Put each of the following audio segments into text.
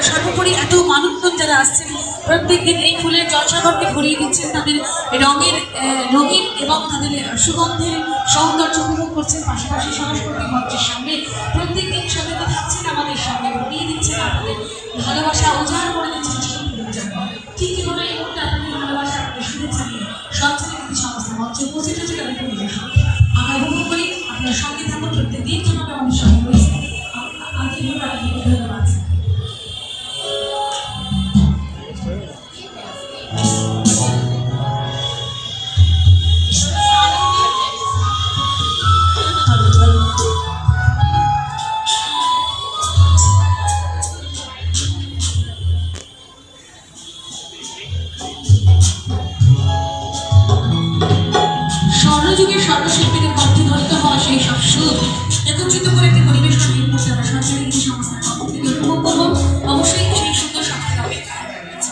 সর্বোপরি এত মানুষজন যারা আসছেন প্রত্যেকদিন এই ফুলের জলসাগরকে ভরিয়ে দিচ্ছেন, তাদের রঙিন এবং তাদের সুগন্ধের সৌন্দর্য উপভোগ করছেন। পাশাপাশি সাংস্কৃতিক মঞ্চের সামনে প্রত্যেকদিন সঙ্গে থাকছেন, আমাদের সঙ্গে ভরিয়ে দিচ্ছেন, আপনাদের ভালোবাসা উজাড় করে দিচ্ছেন। ঠিক কিভাবে এই মুহূর্তে আপনাদের ভালোবাসা, আপনাদের শুভেচ্ছা নিয়ে সঞ্চালিত সংস্থা মঞ্চে উপস্থিত হচ্ছে তাদের পরিবেশন আমরা উপভোগ করি। আপনার সঙ্গে থাকুন, প্রত্যেকদিন যেভাবে আমাদের সঙ্গে রয়েছে আন্তরিকভাবে আপনাকে ধন্যবাদ। স্বর্ণযুগের স্বর্ণশিল্পীদের কণ্ঠে ধ্বনিত হওয়া সেই সব সুর একত্রিত করে একটি পরিবেশন এই মুহূর্তে আমরা সঞ্চালিত সংস্থার পক্ষ থেকে উপভোগ করবো। অবশ্যই সেই সুন্দর সঙ্গীত অপেক্ষা রয়েছে।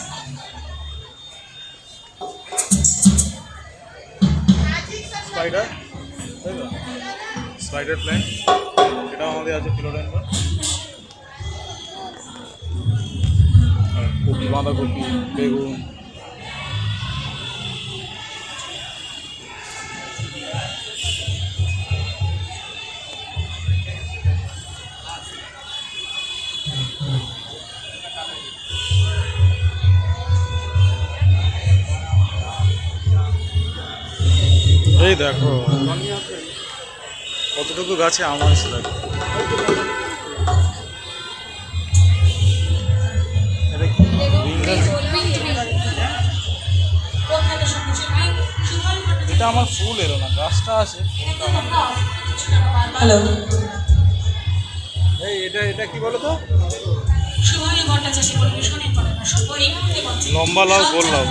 স্পাইডার প্ল্যান এটা আমাদের আছে ফিলোডেন্ড্রন, কপি, বাঁধাকপি, বেগুন, এই দেখো কতটুকু গাছে আম আছে। দেখো এটা আমার ফুল এলো না, গাছটা আছে। হ্যালো, এই এটা কি বলো তো? লম্বা লাউ, গোল লাউ।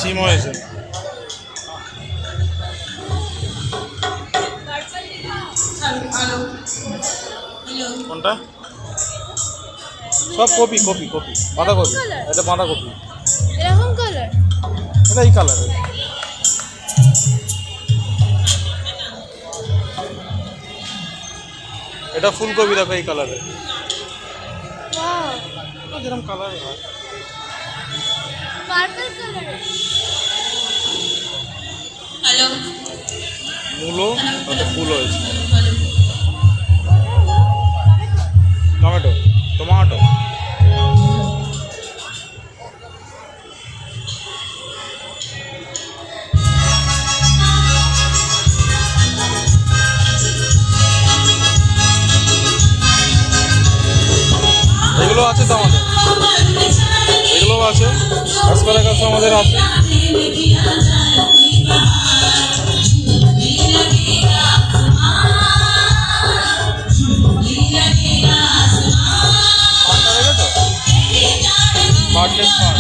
সিম হয়েছে। কোনটা? সব কপি কপি কপি, বাঁধাকপি। এটা বাঁধাকপি, এরকম কালার, এটা এই কালার। এটা ফুলকপি, দেখো এই কালারের, যেরকম কালার হয়। Purple colour. হ্যালো, মূলো, ফুল হয়েছে। টমেটো, টমাটো, এগুলো আছে তো আমাদের, এগুলোও আছে। অ্যাসপারাগাস আমাদের আছে। বার্ডলেস ফান।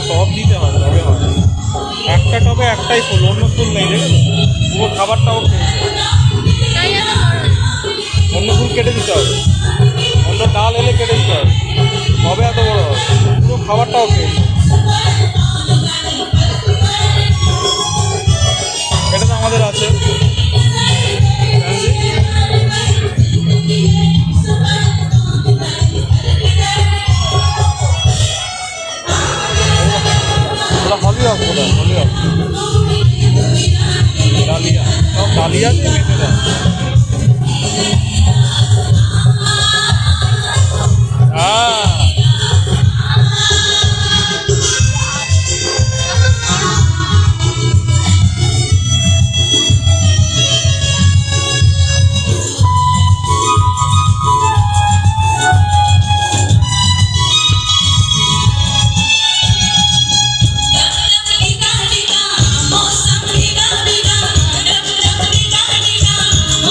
টপ দিতে হয়, তবে হয়। একটা টবে একটাই ফুল, অন্য ফুল নেই। দেখেছো, পুরো খাবারটাও অন্য ফুল কেটে দিতে হবে, অন্য ডাল এলে কেটে দিতে হবে, তবে এত বড় হবে। পুরো খাবারটাও খেয়েছে।